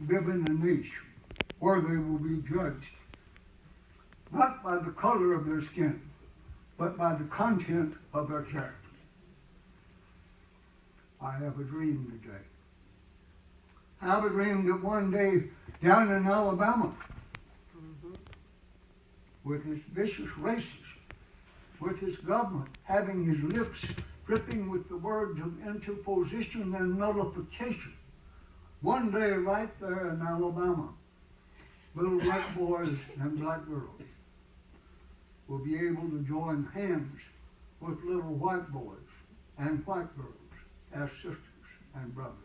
live in a niche where they will be judged not by the color of their skin, but by the content of their character. I have a dream today. I have a dream that one day down in Alabama, with its vicious racists, with his government having his lips dripping with the words of interposition and nullification, one day right there in Alabama, little black boys and black girls will be able to join hands with little white boys and white girls as sisters and brothers.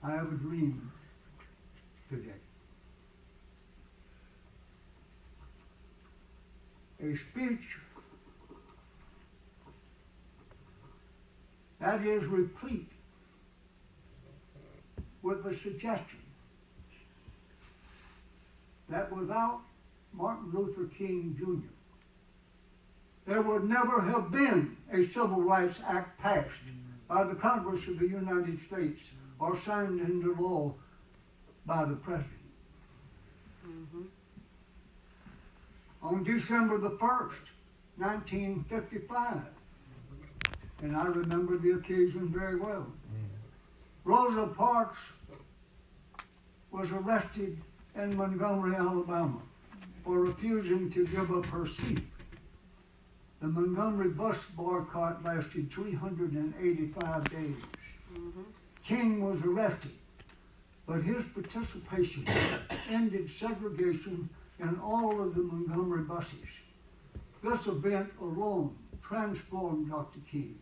I have a dream today. A speech that is replete with the suggestion that without Martin Luther King Jr., there would never have been a Civil Rights Act passed by the Congress of the United States or signed into law by the President. On December the 1st, 1955, and I remember the occasion very well, Rosa Parks was arrested in Montgomery, Alabama, for refusing to give up her seat. The Montgomery bus boycott lasted 385 days. King was arrested, but his participation ended segregation in all of the Montgomery buses. This event alone transformed Dr. King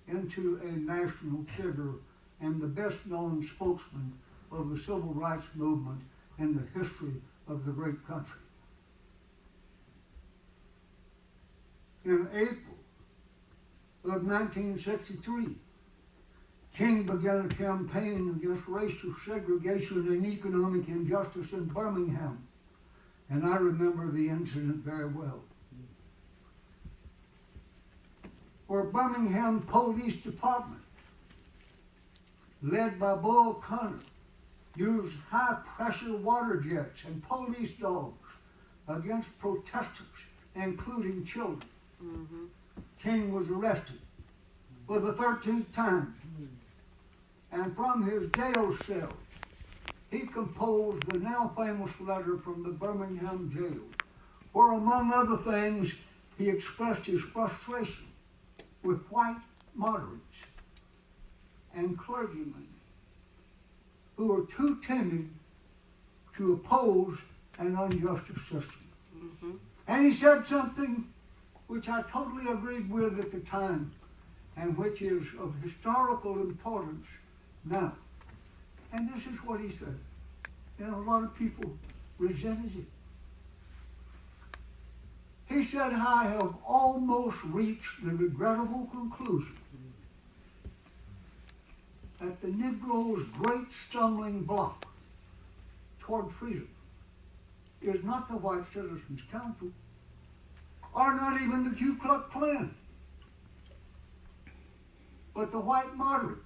into a national figure and the best-known spokesman of the civil rights movement in the history of the great country. In April of 1963, King began a campaign against racial segregation and economic injustice in Birmingham, and I remember the incident very well. Where Birmingham Police Department, led by Bull Connor, used high-pressure water jets and police dogs against protesters, including children. King was arrested for the 13th time, and from his jail cell, he composed the now famous letter from the Birmingham jail, where, among other things, he expressed his frustration with white moderates and clergymen who were too timid to oppose an unjust system. And he said something which I totally agreed with at the time, and which is of historical importance now. And this is what he said. And a lot of people resented it. He said, I have almost reached the regrettable conclusion that the Negro's great stumbling block toward freedom is not the White Citizens Council, or not even the Ku Klux Klan, but the white moderate,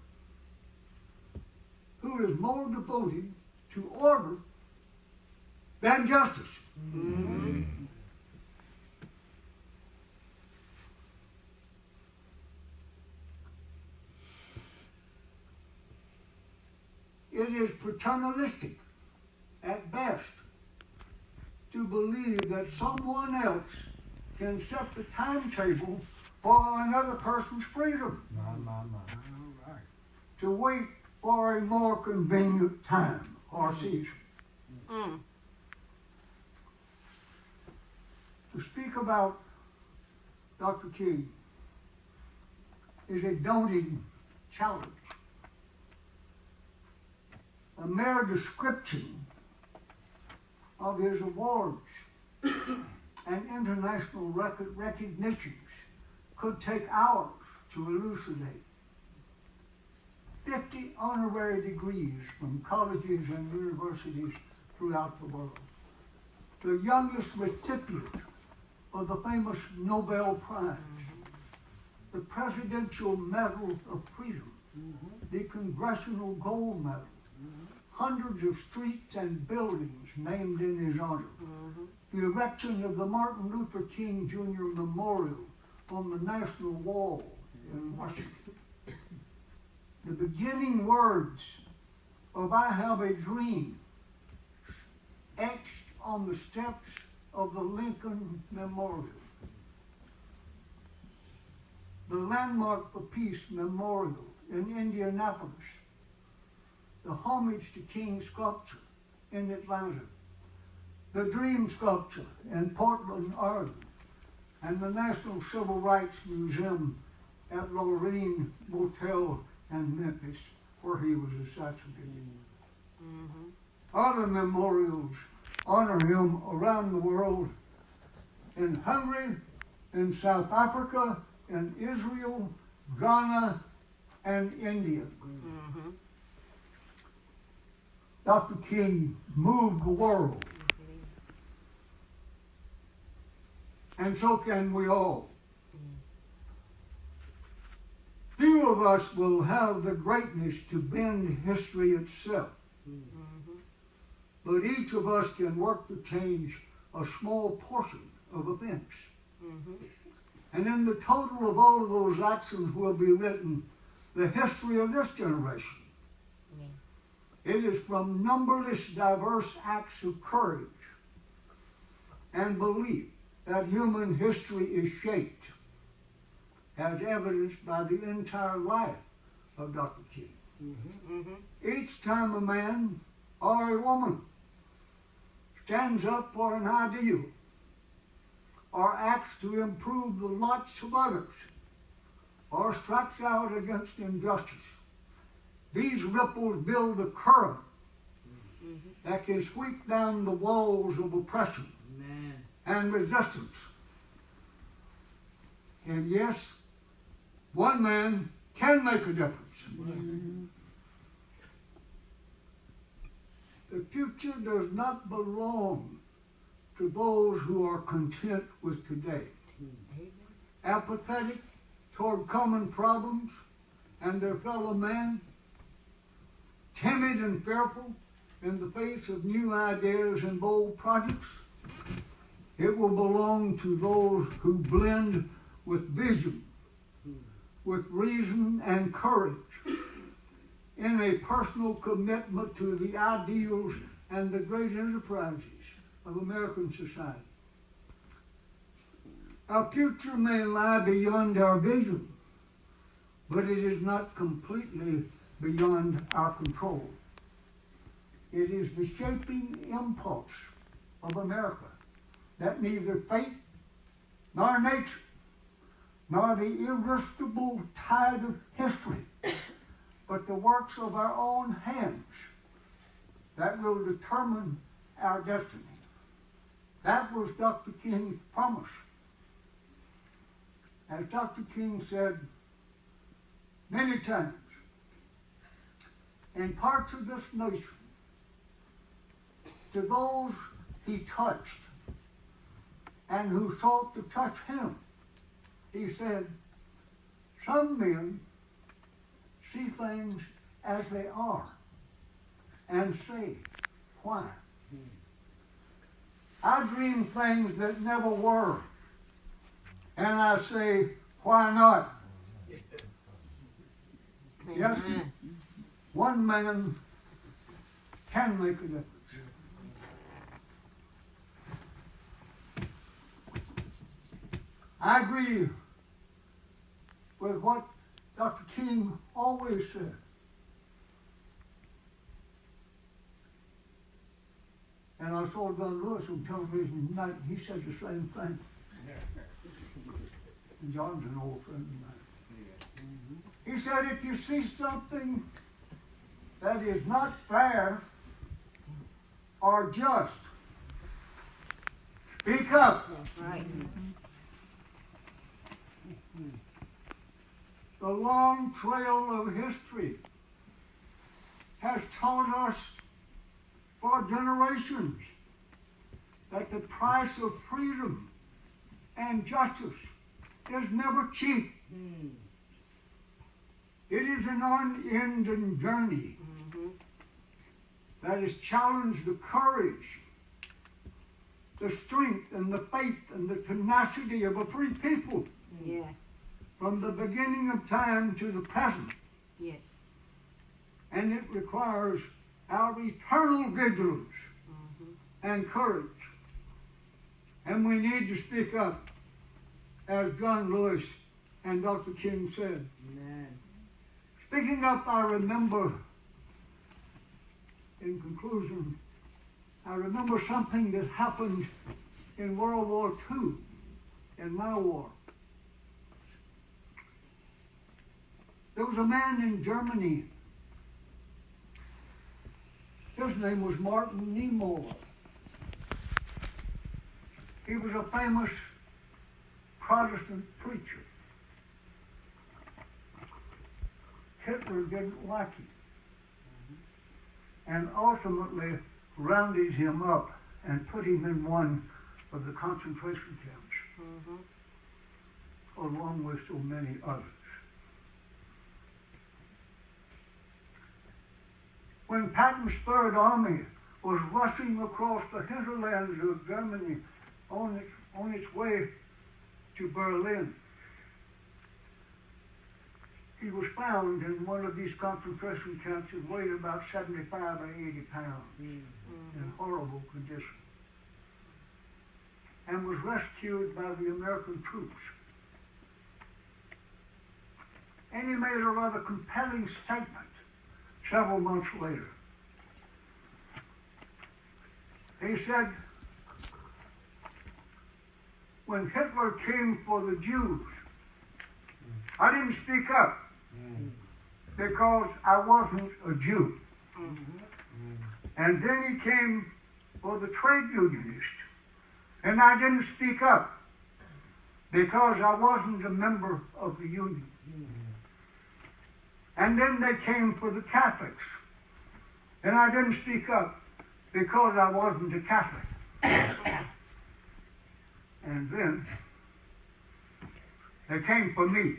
who is more devoted to order than justice. It is paternalistic at best to believe that someone else can set the timetable for another person's freedom. Right. To wait for a more convenient time or season. To speak about Dr. King is a daunting challenge. A mere description of his awards and international recognitions could take hours to elucidate. 50 honorary degrees from colleges and universities throughout the world. The youngest recipient of the famous Nobel Prize, the Presidential Medal of Freedom, the Congressional Gold Medal, hundreds of streets and buildings named in his honor. The erection of the Martin Luther King Jr. Memorial on the National Wall in Washington. The beginning words of I Have a Dream etched on the steps of the Lincoln Memorial. The Landmark for Peace Memorial in Indianapolis. The Homage to King sculpture in Atlanta. The Dream sculpture in Portland, Oregon. And the National Civil Rights Museum at Lorraine Motel in Memphis, where he was assassinated. Other memorials honor him around the world, in Hungary, in South Africa, in Israel, Ghana, and India. Dr. King moved the world, and so can we all. Few of us will have the greatness to bend history itself, but each of us can work to change a small portion of events. And in the total of all of those actions will be written the history of this generation. It is from numberless diverse acts of courage and belief that human history is shaped, as evidenced by the entire life of Dr. King. Each time a man or a woman stands up for an ideal or acts to improve the lots of others or strikes out against injustice, these ripples build a current that can sweep down the walls of oppression and resistance. And yes, one man can make a difference. The future does not belong to those who are content with today, apathetic toward common problems and their fellow man, timid and fearful in the face of new ideas and bold projects. It will belong to those who blend with vision, with reason and courage, in a personal commitment to the ideals and the great enterprises of American society. Our future may lie beyond our vision, but it is not completely beyond our control. It is the shaping impulse of America that neither fate nor nature nor the irresistible tide of history, but the works of our own hands that will determine our destiny. That was Dr. King's promise. As Dr. King said many times, in parts of this nation, to those he touched and who sought to touch him, he said, some men see things as they are and say, why? I dream things that never were, and I say, why not? Yes, one man can make a difference. I agree with what Dr. King always said. And I saw Don Lewis on television tonight, and he said the same thing. And John's an old friend of mine. He said, if you see something that is not fair or just, speak up. That's right. The long trail of history has taught us for generations that the price of freedom and justice is never cheap. It is an unending journey. that has challenged the courage, the strength, and the faith, and the tenacity of a free people Yes. from the beginning of time to the present. Yes. And it requires our eternal vigilance and courage. And we need to speak up, as John Lewis and Dr. King said. Amen. Speaking up, I remember, in conclusion, I remember something that happened in World War II, in my war. There was a man in Germany. His name was Martin Niemöller. He was a famous Protestant preacher. Hitler didn't like him and ultimately rounded him up and put him in one of the concentration camps, along with so many others. When Patton's Third Army was rushing across the hinterlands of Germany on its way to Berlin, he was found in one of these concentration camps and weighed about 75 or 80 pounds in horrible condition, and was rescued by the American troops. And he made a rather compelling statement several months later. He said, when Hitler came for the Jews, I didn't speak up because I wasn't a Jew. And then he came for the trade unionists, and I didn't speak up because I wasn't a member of the union. And then they came for the Catholics, and I didn't speak up because I wasn't a Catholic. And then they came for me,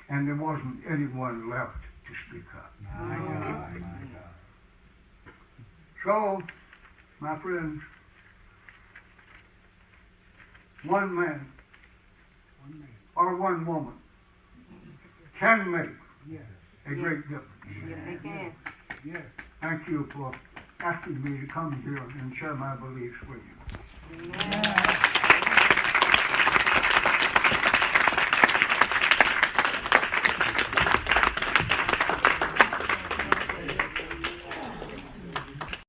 and there wasn't anyone left to speak up. My God, my God. So, my friends, one man or one woman can make Yes, a great difference. Yes, they can. yes. Thank you for asking me to come here and share my beliefs with you. Amen.